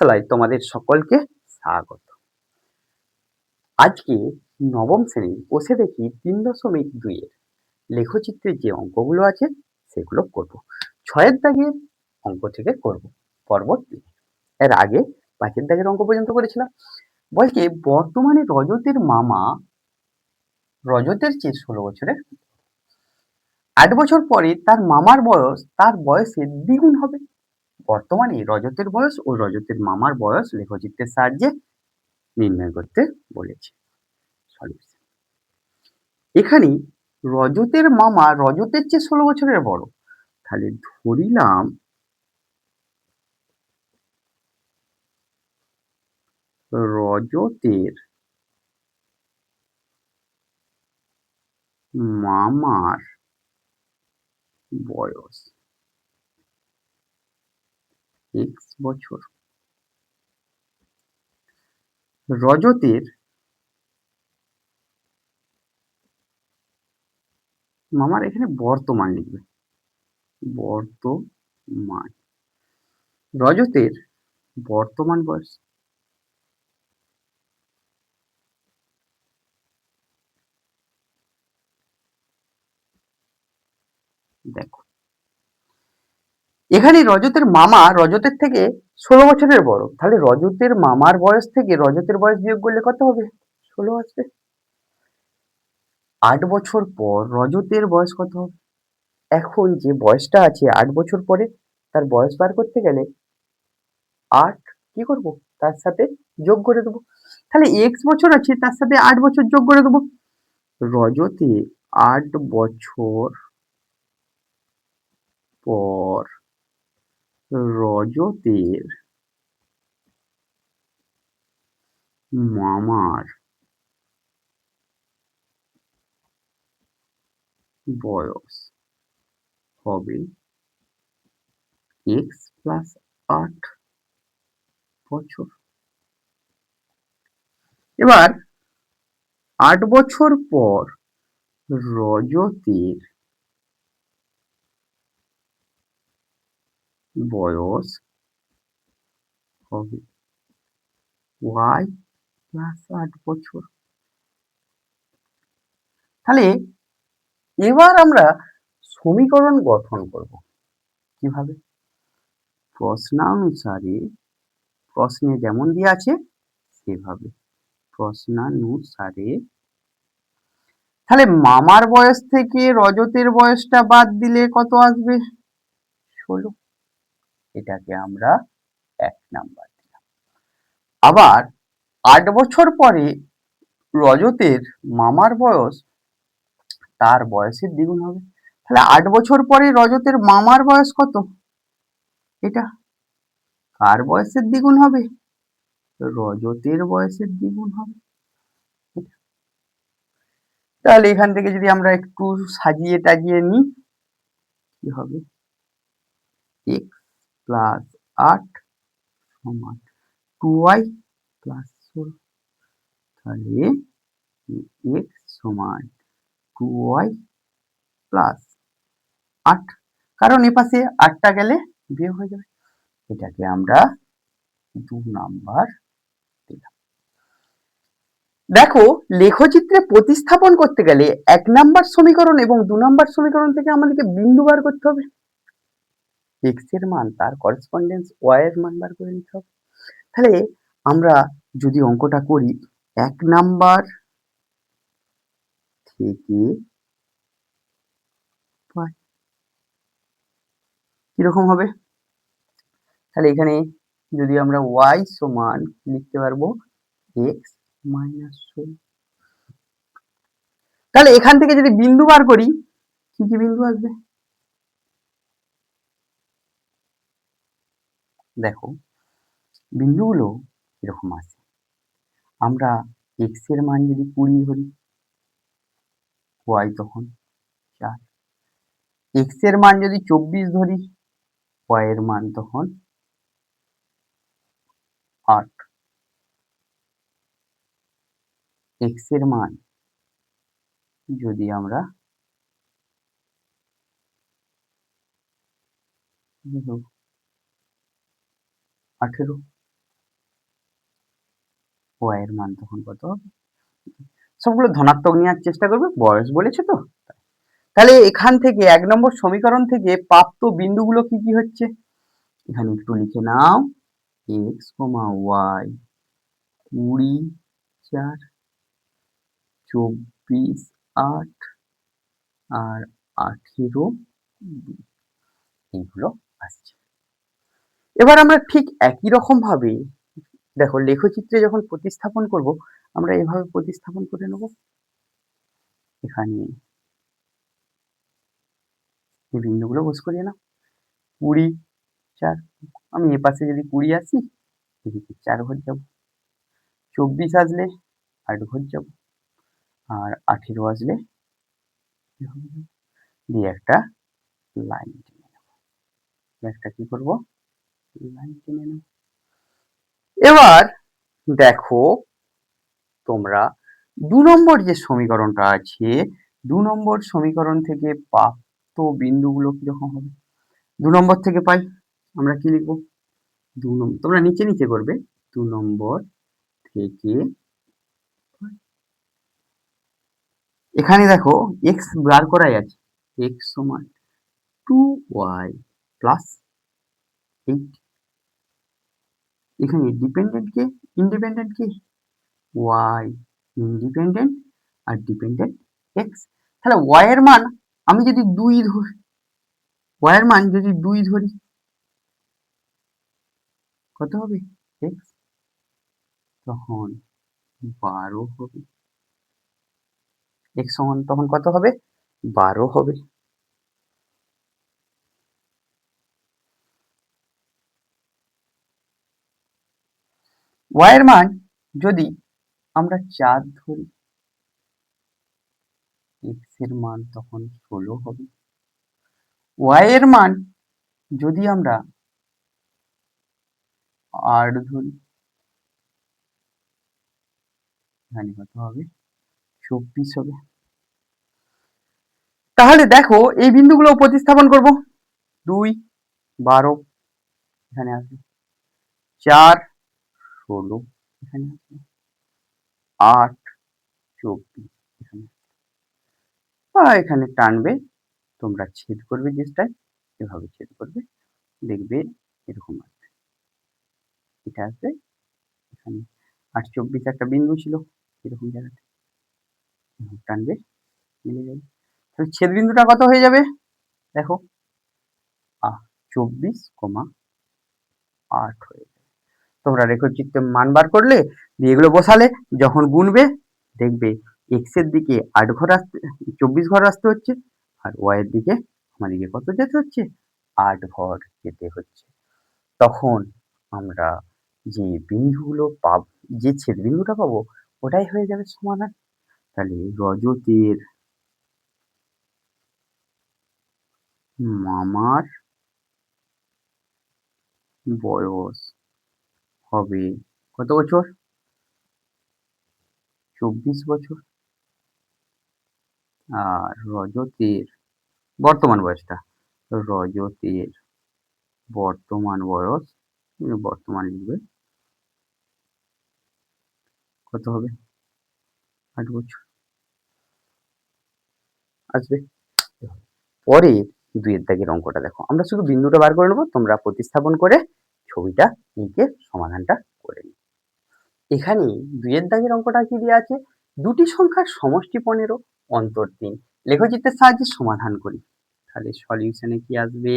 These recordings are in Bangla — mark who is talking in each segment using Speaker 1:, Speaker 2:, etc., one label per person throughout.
Speaker 1: পাঠশালায় তোমাদের সকলকে স্বাগত। আজকে নবম শ্রেণী বসে দেখি ৩.২ এর লেখচিত্রের যে অঙ্কগুলো আছে সেগুলো করব। ৬ দাগের অঙ্ক থেকে করব পর্ব ৩। এর আগে ৫ দাগের অঙ্ক পর্যন্ত করেছিলাম। বলছে বর্তমানে রজতের মামা রজতের চেয়ে ১৬ বছরের ৮ বছর পরে তার মামার বয়স তার বয়সের দ্বিগুণ হবে। বর্তমানে রজতের বয়স ও রজতের মামার বয়স লেখচিত্রের সাহায্যে নির্ণয় করতে বলেছে। সলিউশন এখানে রজতের মামা রজতের চেয়ে ১৬ বছরের বড়, তাহলে ধরিলাম রজতের মামার বয়স x বছর, রজতের মামার এখানে বর্তমান লিখবে, বর্তমান রজতের বর্তমান বয়স দেখো, এখানে রজতের মামা রজতের থেকে ১৬ বছরের বড়, তাহলে রজতের মামার বয়স থেকে রজতের বয়স বিয়োগ করলে কত হবে? ১৬ আসবে। ৮ বছর পর রজতের বয়স কত হবে? এখন যে বয়সটা আছে ৮ বছর পরে তার বয়স বার করতে গেলে ৮ কি করব? তার সাথে যোগ করে দেবো। তাহলে x বছর আছে তার সাথে ৮ বছর যোগ করে দেবো। রজতে ৮ বছর পর রজতের মামার বয়স হবে x প্লাস ৮ বছর। এবার ৮ বছর পর রজতের বয়স হবে y প্লাস ৮ বছর। তাহলে এবার আমরা সমীকরণ গঠন করব কিভাবে? প্রশ্নানুসারে, প্রশ্নে যেমন দেওয়া আছে সেভাবে প্রশ্নানুসারে। তাহলে মামার বয়স থেকে রজতের বয়সটা বাদ দিলে কত আসবে? ১৬। এটাকে আমরা ১ নাম্বার দিলাম। আবার ৮ বছর পরে রজতের মামার বয়স তার বয়সের দ্বিগুণ হবে, তাহলে ৮ বছর পরে রজতের মামার বয়স কত? এটা কার বয়সের দ্বিগুণ হবে? রজতের বয়সের দ্বিগুণ হবে। তাহলে এখান থেকে যদি আমরা একটু সাজিয়ে টাজিয়ে নিই কি হবে? x প্লাস ৮ সমান 2y প্লাস 16, তাহলে x সমান 2y প্লাস ৮, কারণ এপাশে ৮টা গেলে বিয়োগ হয়ে যাবে। এটাকে আমরা ২ নাম্বার দিলাম। দেখো লেখচিত্রে প্রতিস্থাপন করতে গেলে ১ নাম্বার সমীকরণ এবং ২ নাম্বার সমীকরণ থেকে আমাদেরকে বিন্দু বার করতে হবে। x এর মান তার করেসপন্ডেন্স y এর মান বার করে নিতে হবে। তাহলে আমরা যদি অঙ্কটা করি ১ নাম্বার থেকে পাই কিরকম হবে? তাহলে এখানে যদি আমরা y সমান লিখতে পারবো x মাইনাস 16, তাহলে এখান থেকে যদি বিন্দু বার করি কি কি বিন্দু আসবে? দেখো বিন্দুগুলো এরকম আছে। আমরা x এর মান যদি 20 ধরি, y তখন 4, x এর মান যদি 24 ধরি, y এর মান তখন 8, x এর মান যদি আমরা 18, ওয়াই এর মান তখন কত হবে? সবগুলো ধনাত্মক নেওয়ার চেষ্টা করবে, বয়স বলেছে তো। তাহলে এখান থেকে ১ নম্বর সমীকরণ থেকে প্রাপ্ত বিন্দুগুলো কি কি হচ্ছে? এখানে একটু লিখে নাও, x, y ২০, ৪, ২৪, ৮ আর ১৮, ২ এইগুলো আসছে। এবার আমরা ঠিক একই রকম ভাবে দেখো লেখচিত্রে যখন প্রতিস্থাপন করব, আমরা এভাবে প্রতিস্থাপন করে নেব। এখানে এই বিন্দুগুলো বস করিয়ে নাও। ২০, ৪, আমি এপাশে যদি ২০ আসি, এদিকে ৪ ঘর যাব। ২৪ আসলে ৮ ঘর যাব। আর ১৮ আসলে দিয়ে একটা লাইন টেনে নেব। একটা কি করব? লাইন টেনে নেব। এবার দেখো তোমরা ২ নম্বর যে সমীকরণটা আছে, ২ নম্বর সমীকরণ থেকে প্রাপ্ত বিন্দুগুলো কিরকম হবে? ২ নম্বর থেকে পাই, আমরা কি লিখব? ২ নম্বর, তোমরা নিচে নিচে করবে। ২ নম্বর থেকে এখানে দেখো x বার করাই আছে, x সমান 2y প্লাস 8। এখানে ডিপেন্ডেন্ট কে, ইন্ডিপেন্ডেন্ট কে? y ইন্ডিপেন্ডেন্ট আর ডিপেন্ডেন্ট x। তাহলে y এর মান আমি যদি 2 ধরি, y এর মান যদি 2 ধরি, কত হবে? x তখন 12 হবে। x সমান তখন কত হবে? 12 হবে। y এর মান যদি আমরা 4 ধরি, x এর মান তখন 16 হবে। y এর মান যদি আমরা 8 ধরি, এখানে কত হবে? 24 হবে। তাহলে দেখো এই বিন্দুগুলো প্রতিস্থাপন করব। 2, 12 এখানে আসবে, 4, 16 এখানে আসবে, 8, 24 এখানে, এখানে টানবে, তোমরা ছেদ করবে চেষ্টায়, এভাবে ছেদ করবে, দেখবে এরকম আসবে, এটা আসবে এখানে। 8, 24 একটা বিন্দু ছিল এরকম জায়গাতে, টানবে, মিলে যাবে। তাহলে ছেদ বিন্দুটা কত হয়ে যাবে? দেখো 24,8 হয়ে যাবে। তোমরা রেখাচিত্রে মান বার করলে, দিয়ে এগুলো বসালে, যখন গুনবে দেখবে x এর দিকে 8 ঘর আসতে, 24 ঘর আসতে হচ্ছে, আর y এর দিকে আমাদেরকে কত যেতে হচ্ছে? 8 ঘর যেতে হচ্ছে। তখন আমরা যে বিন্দুগুলো পাব, যে ছেদ বিন্দুটা পাবো, ওটাই হয়ে যাবে সমাধান। তাহলে রজতের মামার বয়স হবে কত বছর? 24 বছর। আর রজতের বর্তমান বয়সটা, রজতের বর্তমান বয়স, বর্তমান লিখবে, কত হবে? 8 বছর আসবে। পরে 2 এর দাগের অঙ্কটা দেখো, আমরা শুধু বিন্দুটা বার করে নেবো, তোমরা প্রতিস্থাপন করে ছবিটা এঁকে সমাধানটা করে নিও। এখানে 2 এর দাগের অঙ্কটা কি দেওয়া আছে? দুটি সংখ্যার সমষ্টি 15, অন্তর 3, লেখচিত্রের সাহায্যে সমাধান করি। তাহলে সলিউশনে কি আসবে?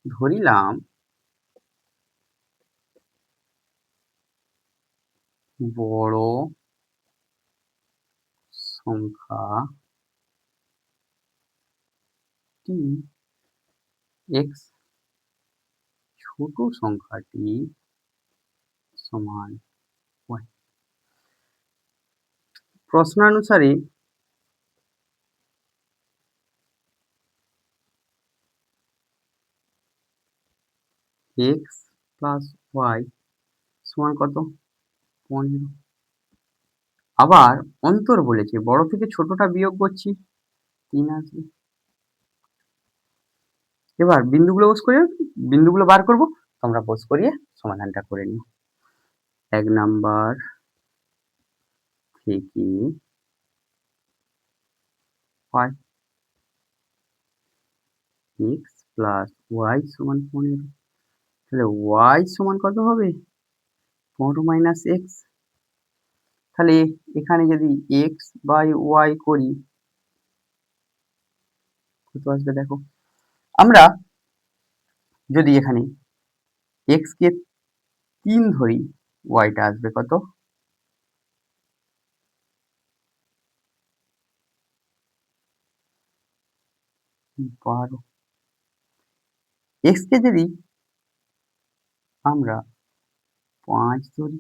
Speaker 1: ধরিলাম বড় সংখ্যাটি x, ছোট সংখ্যাটি সমান y। প্রশ্নানুসারে x প্লাস y সমান কত? 15। আবার অন্তর বলেছে, বড় থেকে ছোটটা বিয়োগ করছি, 3 আসবে। এবার বিন্দুগুলো বার করব, তোমরা বোস করিয়ে সমাধানটা করে নিও। 1 নাম্বার থেকে পাই x প্লাস y সমান 15। তাহলে y সমান কত হবে? 15 মাইনাস x। তাহলে এখানে যদি x বাই y করি কত আসবে দেখো। আমরা যদি এখানে x কে 3 ধরি, y টা আসবে কত? 12। x কে যদি আমরা 5 ধরি,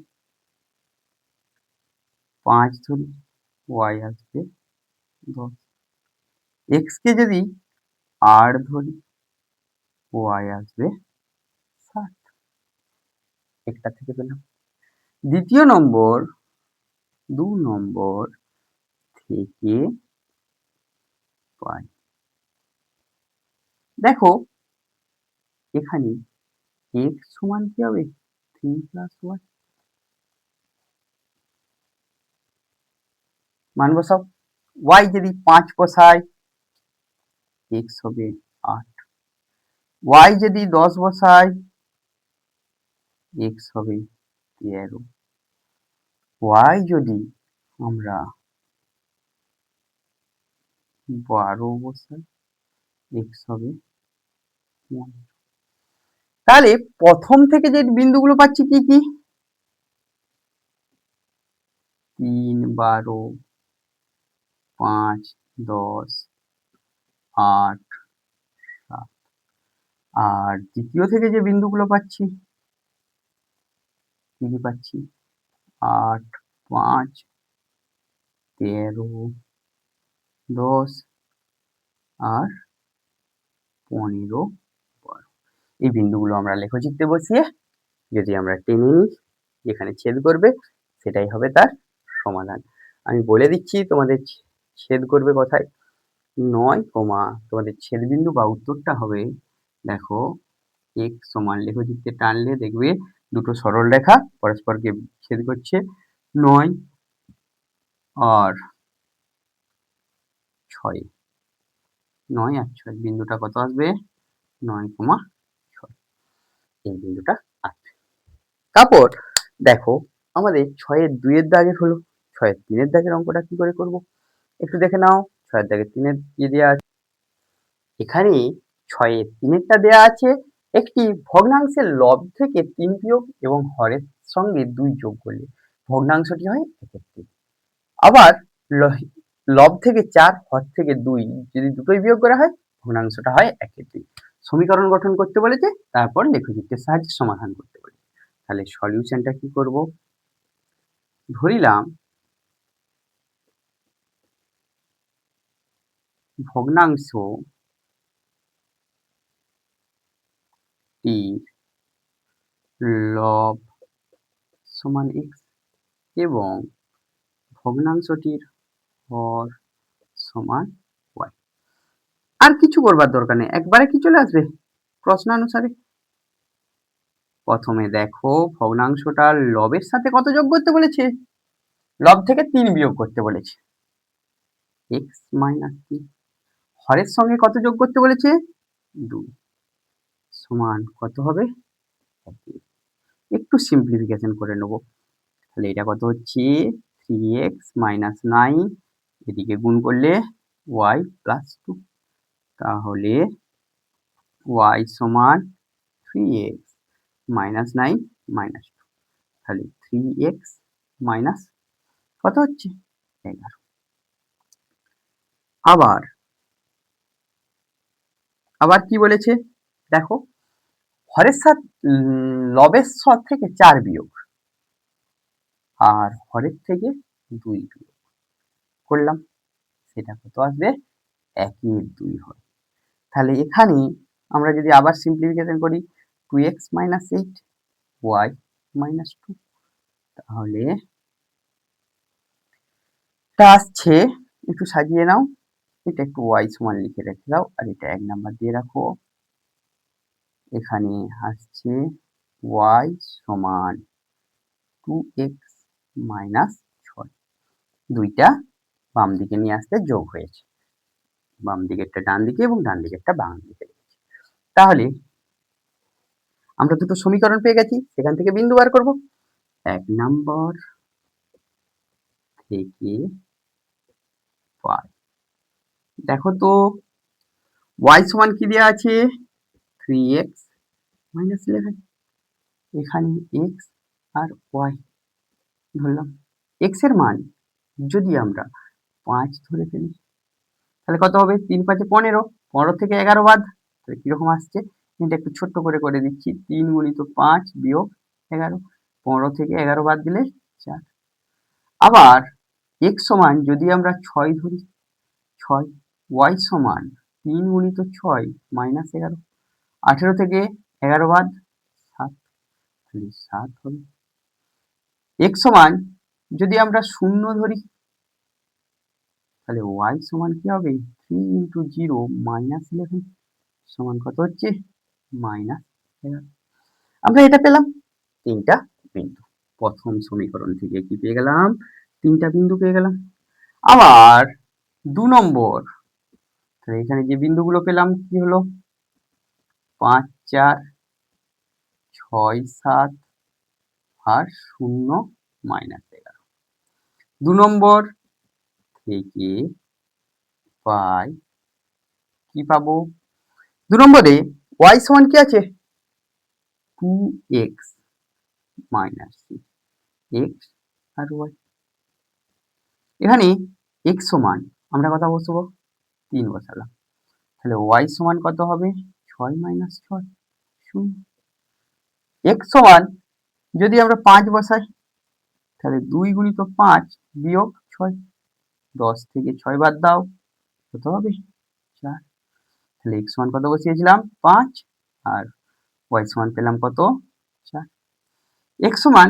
Speaker 1: y আসবে 10। x কে যদি 8 ধরি, y আসবে 7। একটা থেকে পেলাম। দ্বিতীয় নম্বর 2 নম্বর থেকে পাই। দেখো এখানে x সমান কি হবে? 3 প্লাস y। মান বসাও। y যদি 5 বসাই x হবে 8। y যদি 10 বসাই x হবে 13। y যদি আমরা 12 বসাই x হবে 15। তাহলে প্রথম থেকে যে বিন্দুগুলো পাচ্ছি কি কি? 3, 12, 5, 10, 8, 7। আর দ্বিতীয় থেকে যে বিন্দুগুলো পাচ্ছি কি কি পাচ্ছি? 8, 5, 13, 10 আর 15, 12। এই বিন্দুগুলো আমরা লেখচিত্রে বসিয়ে যদি আমরা টেনে নিই যেখানে ছেদ করবে সেটাই হবে তার সমাধান। আমি বলে দিচ্ছি তোমাদের ছেদ করবে কোথায়। 9, তোমাদের ছেদবিন্দু বা উত্তরটা হবে, দেখো x সমান লেখচিত্রে টানলে দেখবে দুটো সরল রেখা পরস্পরকে ছেদ করছে। 9 আর 6, 9 আর 6 বিন্দুটা কত আসবে? 9,6 এই বিন্দুটা আসবে। তারপর দেখো আমাদের 6 এর 2 এর দাগের হলো, 6 এর 3 এর দাগের অঙ্কটা কি করে করব একটু দেখে নাও। 6 এর দাগের 3 এর কি দেয়া আছে? এখানে 6 এর 3 এরটা দেয়া আছে একটি ভগ্নাংশের লব থেকে 3 বিয়োগ এবং হরের সঙ্গে 2 যোগ করলে ভগ্নাংশটি হয় 1/3। আবার লব থেকে 4 হর থেকে 2 যদি দুটোই বিয়োগ করা হয় ভগ্নাংশটা হয় 1/3। সমীকরণ গঠন করতে বলেছে, তারপর লেখচিত্রের সাহায্যে সমাধান করতে বলেছে। তাহলে সলিউশনটা কি করব? ধরিলাম ভগ্নাংশটির লব সমান x এবং ভগ্নাংশটির হর সমান y। আর কিছু করবার দরকার নেই, একবারে কি চলে আসবে প্রশ্নানুসারে। প্রথমে দেখো ভগ্নাংশটার লবের সাথে কত যোগ করতে বলেছে? লব থেকে 3 বিয়োগ করতে বলেছে, x মাইনাস 3। হরের সঙ্গে কত যোগ করতে বলেছে? 2 সমান কত হবে? একটু সিম্পলিফিকেশন করে নেব। তাহলে এটা কত হচ্ছে? 3x মাইনাস 9, এদিকে গুণ করলে y প্লাস 2। তাহলে y সমান 3x মাইনাস 9 মাইনাস 2। তাহলে 3x মাইনাস কত হচ্ছে? 11। আবার কি বলেছে দেখো, হরের সাথে লবের থেকে 4 বিয়োগ আর হরের থেকে 2 বিয়োগ করলাম, সেটা কত আসবে? 1/2 হয়। তাহলে এখানে আমরা যদি আবার সিম্পলিফিকেশন করি 2x মাইনাস 8 y মাইনাস 2, তাহলে এটা আসছে, একটু সাজিয়ে নাও, এটা একটু y সমান লিখে রেখে দাও আর এটা 1 নাম্বার দিয়ে রাখো। এখানে আসছে y সমান 2x মাইনাস 6, দুইটা বাম দিকে নিয়ে আসতে যোগ হয়েছে, বাম দিকেরটা ডান দিকে এবং ডান দিকেরটা বাম দিকে। তাহলে আমরা দুটো সমীকরণ পেয়ে গেছি, সেখান থেকে বিন্দু বার করব। 1 নম্বর থেকে 5, দেখো তো y সমান কি দেওয়া আছে, 3x মাইনাস 11, এখানে x আর y ধরলাম। x এর মান যদি আমরা 5 ধরে ফেলি তাহলে কত হবে, 3 5 15, 15 থেকে 11 বাদ, তাহলে কিরকম আসছে, এটা একটু ছোট্ট করে দিচ্ছি, 3 গুণিত 5 বিয়োগ 11, 15 থেকে 11 বাদ দিলে 4। আবার x সমান যদি আমরা 6 ধরি, 6, y সমান 3 গুণিত 6 মাইনাস 11, 18 থেকে 11 বাদ 7, তাহলে 7 হবে। x সমান যদি আমরা 0 ধরি তাহলে y সমান কি হবে, 3 ইন্টু 0 মাইনাস 11 সমান কত হচ্ছে, মাইনাস 11। আমরা এটা পেলাম তিনটা বিন্দু। প্রথম সমীকরণ থেকে কি পেয়ে গেলাম, তিনটা বিন্দু পেয়ে গেলাম। আবার 2 নম্বর, তাহলে এখানে যে বিন্দুগুলো পেলাম কি হলো, 5 4 6 7 আর 0 মাইনাস 11। 2 নম্বর থেকে পাই কি পাবো, 2 নম্বরে y সমান কি আছে, 2x মাইনাস 6, x আর y। এখানে x সমান আমরা কথা বসবো 3 বসালাম, তাহলে y সমান কত হবে, 6 মাইনাস 6 0। x সমান যদি আমরা 5 বসাই তাহলে 2 গুণিত 5 বিয়োগ 6, 10 থেকে 6 বাদ দাও, কত হবে 4। তাহলে x সমান কত বসিয়েছিলাম 5 আর y সমান পেলাম কত 4। x সমান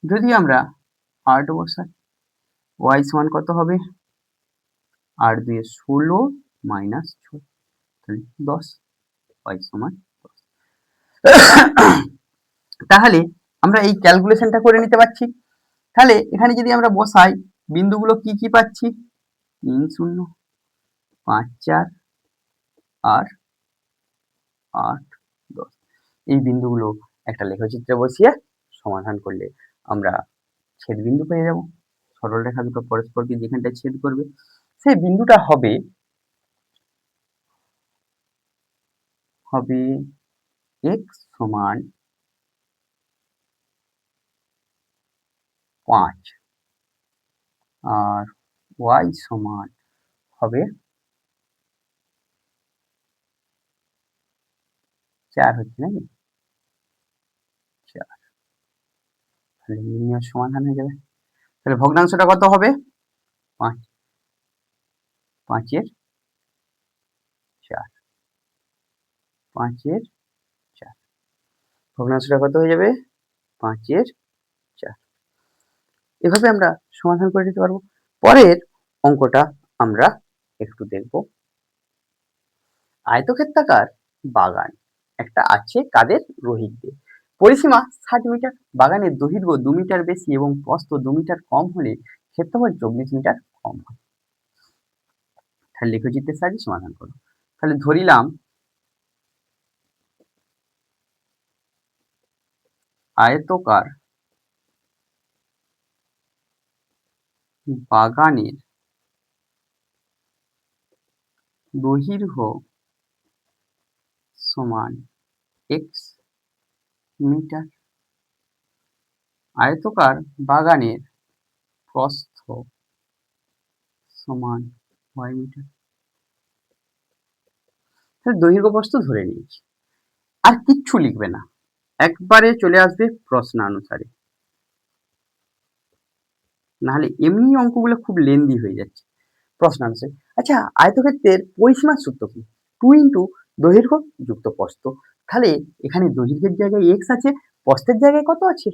Speaker 1: যদি আমরা 8 বসাই, y সমান কত হবে, 8 দিয়ে 16 মাইনাস 6, তাহলে 10, y সমান 10। তাহলে আমরা এই ক্যালকুলেশনটা করে নিতে পারছি। তাহলে এখানে যদি আমরা বসাই বিন্দুগুলো কি কি পাচ্ছি, 3 0 5 4 আর 8 10, এই বিন্দুগুলো একটা লেখচিত্রে বসিয়ে সমাধান করলে আমরা ছেদ বিন্দু পেয়ে যাব। সরল রেখা দুটো পরস্পরকে যেখানটায় ছেদ করবে সেই বিন্দুটা হবে x সমান 5 আর y সমান হবে 4, হচ্ছে নাকি 4, তাহলে নির্ণয় সমাধান হয়ে যাবে। তাহলে ভগ্নাংশটা কত হবে, 5, 5 এর 4, 5 এর 4, ভগ্নাংশটা কত হয়ে যাবে, 5 এর 4। এভাবে আমরা সমাধান করে নিতে পারবো। পরের অঙ্কটা আমরা একটু দেখব। আয়তক্ষেত্রাকার বাগান একটা আছে কাদের, রোহিতদের। পরিসীমা 60 মিটার, বাগানের দৈর্ঘ্য 2 মিটার বেশি এবং প্রস্থ 2 মিটার কম হলে ক্ষেত্রফল 24 মিটার কম হয়। তাহলে লেখচিত্রের সাহায্যে সমাধান করো। তাহলে ধরিলাম আয়তকার বাগানের দৈর্ঘ্য সমান x মিটার, আয়তকার বাগানের প্রস্থ সমান y মিটার। দৈর্ঘ্য প্রস্থ ধরে নিয়েছি, আর কিচ্ছু লিখবে না, একবারে চলে আসবে প্রশ্নানুসারে, নাহলে এমনি অঙ্কগুলো খুব লেন্দি হয়ে যাচ্ছে। প্রশ্নানুসারে, আচ্ছা আয়তক্ষেত্রের পরিসীমার সূত্র কি, 2 ইন্টু দৈর্ঘ্য যুক্ত প্রস্থ। তাহলে এখানে দৈর্ঘ্যের জায়গায় x আছে, প্রস্থের জায়গায় কত আছে,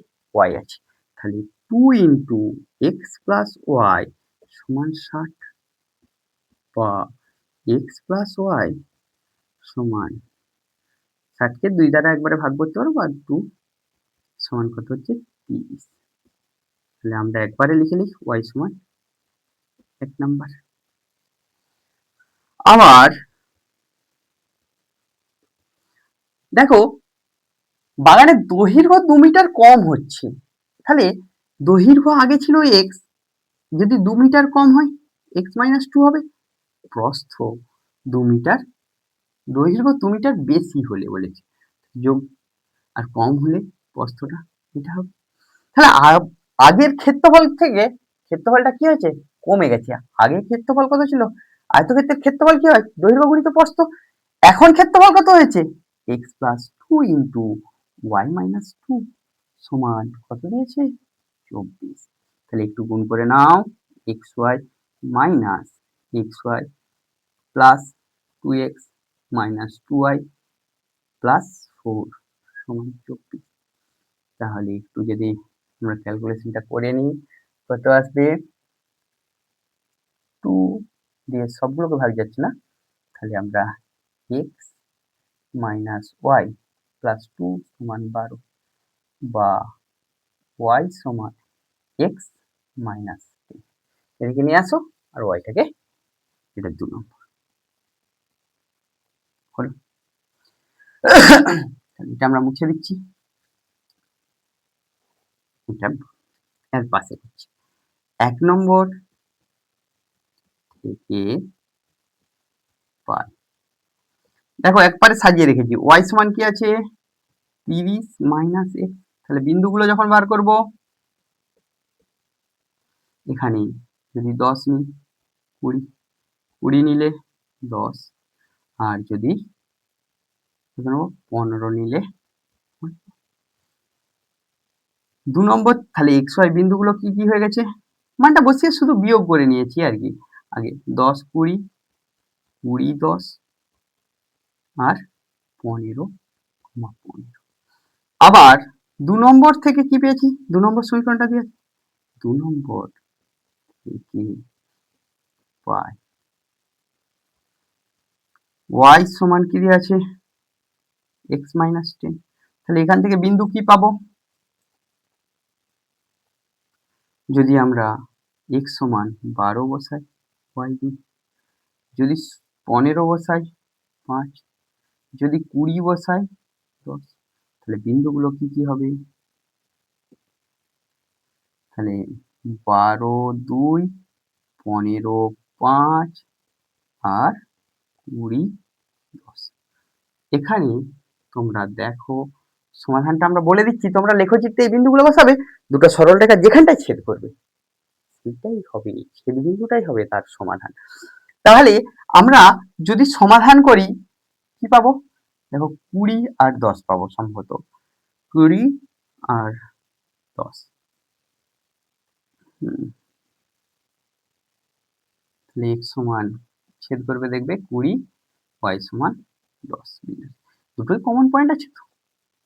Speaker 1: y আছে। তাহলে 2 ইন্টু এক্স প্লাস ওয়াই সমান 60, বা x প্লাস ওয়াই সমান 60 কে 2 দ্বারা একবারে ভাগ করতে পারবো, আর 2 সমান কত হচ্ছে 30। তাহলে আমরা একবারে লিখে নিই y সমান 1 নাম্বার। আবার দেখো বাগানের দৈর্ঘ্য 2 মিটার কম হচ্ছে, তাহলে দৈর্ঘ্য আগে ছিল x, যদি 2 মিটার কম হয় x মাইনাস 2 হবে। প্রস্থ 2 মিটার, দৈর্ঘ্য 2 মিটার বেশি হলে বলেছে যোগ, আর কম হলে প্রস্থটা এটা হবে। তাহলে আগের ক্ষেত্রফল থেকে ক্ষেত্রফলটা কি হয়েছে, কমে গেছে। আগের ক্ষেত্রফল কত ছিল, আয়তক্ষেত্রের ক্ষেত্রফল কি হয়, দৈর্ঘ্য গুণিত প্রস্থ। এখন ক্ষেত্রফল কত হয়েছে, x plus 2 into y minus 2 সমান কত দিয়েছে, 24। তাহলে একটু গুণ করে নাও, xy minus xy plus 2x minus 2y plus 4 সমান 24। তাহলে একটু যদি আমরা ক্যালকুলেশনটা করে নিই, কত আসবে, 2 দিয়ে সবগুলোকে ভাগ যাচ্ছে না, তাহলে আমরা x মাইনাস y প্লাস 2 সমান 12 বা y সমান x মাইনাস 10, এদিকে নিয়ে আসো আর ওয়াইটাকে এটা 2 নম্বর হলো। এটা আমরা মুছে দিচ্ছি, এটা এর পাশে দিচ্ছি। 1 নম্বর থেকে পাই, দেখো একবারে সাজিয়ে রেখেছি। y সমান কি আছে, 30 মাইনাস x, তাহলে বিন্দুগুলো যখন বার করব, এখানে যদি 10 নিই 20, 20 নিলে 10, আর যদি 15 নিলে 2 নম্বর। তাহলে x y বিন্দুগুলো কি কি হয়ে গেছে, মানটা বসিয়ে শুধু বিয়োগ করে নিয়েছি আর কি। আগে 10 20 20 10 আর 15 15। আবার 2 নম্বর থেকে কি পেয়েছি, 2 নম্বর সমীকরণটা দিয়ে 2 নম্বর থেকে পাই y সমান কি দিয়ে আছে, x মাইনাস 10। তাহলে এখান থেকে বিন্দু কি পাবো, যদি আমরা x সমান 12 বসাই y 2, যদি 15 বসাই 5, যদি 20 বসাই 10, তাহলে বিন্দুগুলো কি কি হবে, তাহলে 12 2 15 5 আর 20 10। এখানে তোমরা দেখো সমাধানটা আমরা বলে দিচ্ছি, তোমরা লেখচিত্রে এই বিন্দুগুলো বসাবে, দুটো সরল রেখা যেখানটায় ছেদ করবে সেটাই হবে, ছেদ বিন্দুটাই হবে তার সমাধান। তাহলে আমরা যদি সমাধান করি কি পাবো, দেখো 20 আর 10 পাবো সম্ভবত, 20 আর 10, তাহলে x সমান ছেদ করবে দেখবে 20, y সমান 10 বিন্দু, দুটোই কমন পয়েন্ট আছে তো,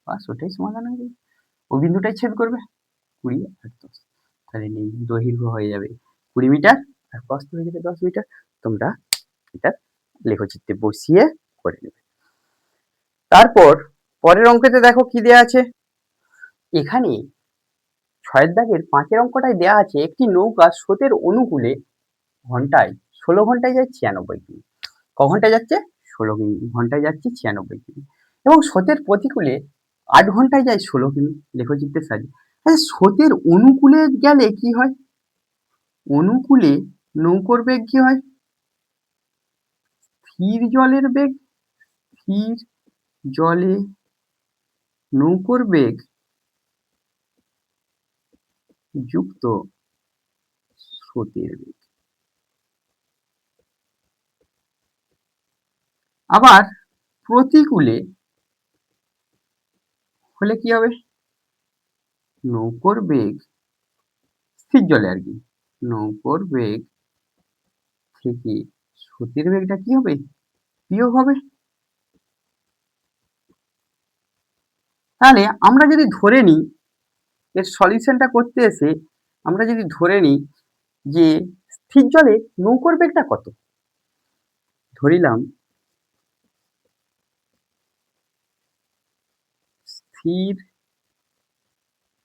Speaker 1: বাস ওটাই সমাধান হয়ে যাবে, ওই বিন্দুটাই ছেদ করবে 20 আর 10। তাহলে দৈর্ঘ্য হয়ে যাবে 20 মিটার আর প্রস্থ হয়ে যাবে 10 মিটার। তোমরা এটা লেখচিত্রে বসিয়ে করে নেবে। তারপর পরের অঙ্কতে দেখো কি দেয়া আছে, এখানে 6 দাগের 5 অঙ্কটায় দেয়া আছে একটি নৌকা স্রোতের অনুকূলে ঘন্টায় 16 ঘন্টায় যায় 96 কিমি। ক ঘন্টায় যাচ্ছে, 16 ঘন্টায় যাচ্ছে 96 কিমি, এবং স্রোতের প্রতিকূলে 8 ঘন্টায় যায় 16 কিমি। লেখচিত্রের সাহায্যে স্রোতের অনুকূলে গেলে কি হয়, অনুকূলে নৌকোর বেগ কি হয়, স্থির জলের বেগ, স্থির জলে নৌকোর বেগ যুক্ত স্রোতের বেগ। আবার প্রতিকূলে হলে কি হবে, নৌকোর বেগ, স্থির জলে আর কি, নৌকোর বেগ থেকে স্রোতের বেগটা কি হবে, বিয়োগ হবে। তাহলে আমরা যদি ধরে নিই, এর সলিউশনটা করতে এসে আমরা যদি ধরে নিই যে স্থির জলে নৌকোর বেগটা কত, ধরিলাম স্থির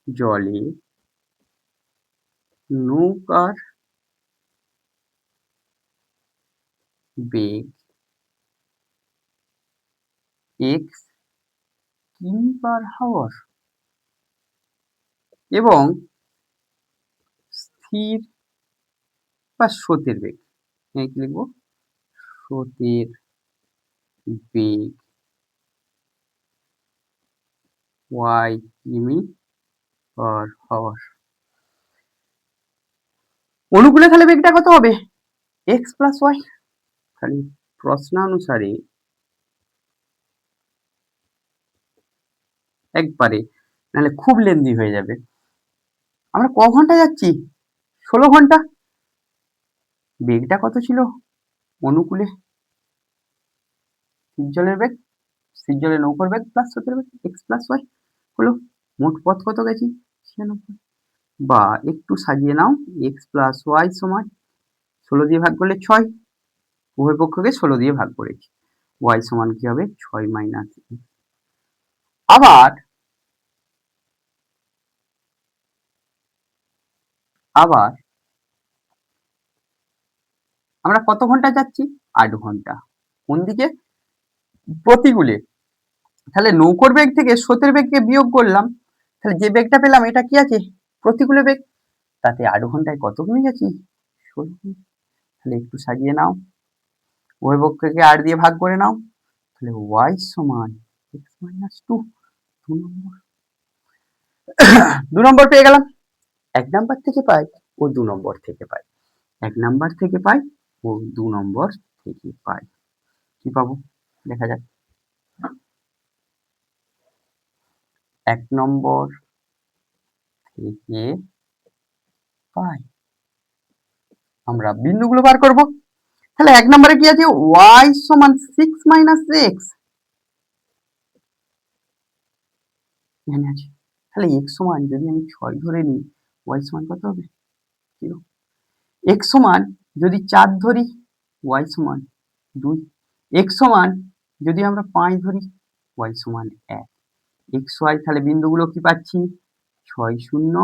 Speaker 1: জলে নৌকার বেগ এক্স কিমি পার হাওয়ার এবং স্থির বা স্রোতের বেগ, এখানে কি লিখবো, স্রোতের বেগ y কিমি পার হাওয়ার। অনুকূলে তাহলে বেগটা কত হবে, x প্লাস ওয়াই। তাহলে প্রশ্নানুসারে একবারে, নাহলে খুব লেন্দি হয়ে যাবে। আমরা ক ঘন্টা যাচ্ছি, 16 ঘন্টা। বেগটা কত ছিল অনুকূলে, স্থির বেগ, স্থির নৌকার বেগ প্লাস স্রোতের বেগ এক্স প্লাস ওয়াই হলো। মোট পথ কত গেছি, 96। বা একটু সাজিয়ে নাও, এক্স প্লাস ওয়াই সমান 16 দিয়ে ভাগ করলে 6, উভয় পক্ষকে 16 দিয়ে ভাগ করেছি, ওয়াই সমান কি হবে 6 মাইনাস। আবার আবার আমরা কত ঘন্টা যাচ্ছি, 8 ঘন্টা। কোন দিকে, প্রতিকূলে। তাহলে নৌকোর বেগ থেকে স্রোতের বেগকে বিয়োগ করলাম, তাহলে যে বেগটা পেলাম এটা কি আছে, প্রতিকূলে বেগ। তাতে 8 ঘন্টায় কত কিমি গেছি, 16 কিমি। তাহলে একটু সাজিয়ে নাও, উভয় পক্ষকে 8 দিয়ে ভাগ করে নাও, তাহলে y সমান x মাইনাস 2। 2 নম্বর পেয়ে গেলাম। 1 নাম্বার থেকে পাই ও 2 নম্বর থেকে পাই, 1 নাম্বার থেকে পাই ও 2 নম্বর থেকে পাই। কি পাবো দেখা যাক। 1 নম্বর থেকে পাই, আমরা বিন্দুগুলো বার করব। তাহলে 1 নম্বরে কি আছে, y সমান 6 মাইনাস x, এখানে আছে। তাহলে x সমান যদি আমি 6 ধরে নিই, y সমান কত হবে, 0। x সমান যদি 4 ধরি, y সমান 2। x সমান যদি আমরা 5 ধরি, y সমান 1। x y তাহলে বিন্দুগুলো কি পাচ্ছি, 6 0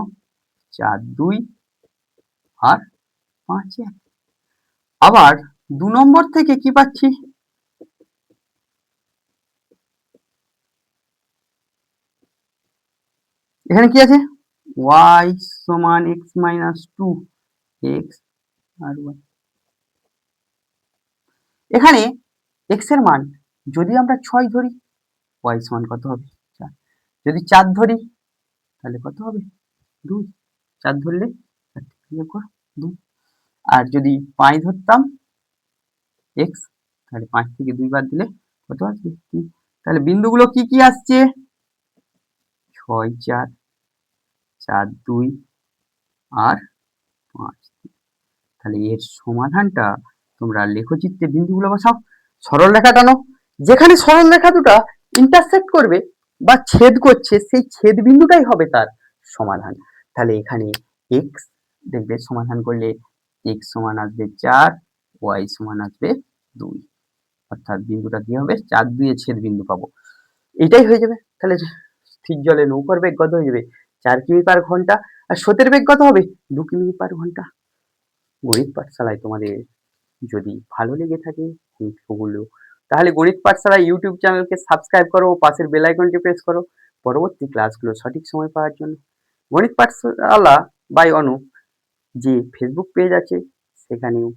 Speaker 1: 4 2 আর 5 1। আবার 2 নম্বর থেকে কি পাচ্ছি, এখানে কি আছে, y সমান x মাইনাস 2, x আর y। এখানে x এর মান যদি আমরা 6 ধরি, y সমান কত হবে 4। যদি 4 ধরি তাহলে কত হবে 2, 4 ধরলে 2। আর যদি 5 ধরতাম x, তাহলে 5 থেকে 2 বাদ দিলে কত আসবে 3। তাহলে বিন্দুগুলো কি কি আসছে, 6 4 4 2 আর 5। তাহলে এর সমাধানটা তোমরা লেখচিত্রে বিন্দুগুলো বসাও, সরল রেখা টানো, যেখানে সরল রেখা দুটো ইন্টারসেক্ট করবে বা ছেদ করছে, সেই ছেদ বিন্দুটাই হবে তার সমাধান। তাহলে এখানে x দেখবে সমাধান করলে x সমান আসবে 4, y সমান আসবে 2, অর্থাৎ বিন্দুটা কি হবে 4 2 এ ছেদ বিন্দু পাবো। এটাই হয়ে যাবে। তাহলে স্থির জলে নৌকার বেগ কত হয়ে যাবে, 4 কিমি পার ঘন্টা, আর স্রোতের বেগ কত হবে 2 কিমি পার ঘন্টা। গণিত পাঠশালায় তোমাদের যদি ভালো লেগে থাকে অঙ্কগুলো, তাহলে গণিত পাঠশালা ইউটিউব চ্যানেলকে সাবস্ক্রাইব করো ও পাশের বেল আইকনটি প্রেস করো পরবর্তী ক্লাসগুলো সঠিক সময় পাওয়ার জন্য। গণিত পাঠশালা বাই অনুপ যে ফেসবুক পেজ আছে সেখানেও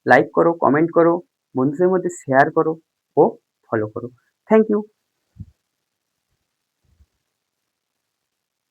Speaker 1: লাইক করো, কমেন্ট করো, বন্ধুদের মধ্যে শেয়ার করো ও ফলো করো। Thank you.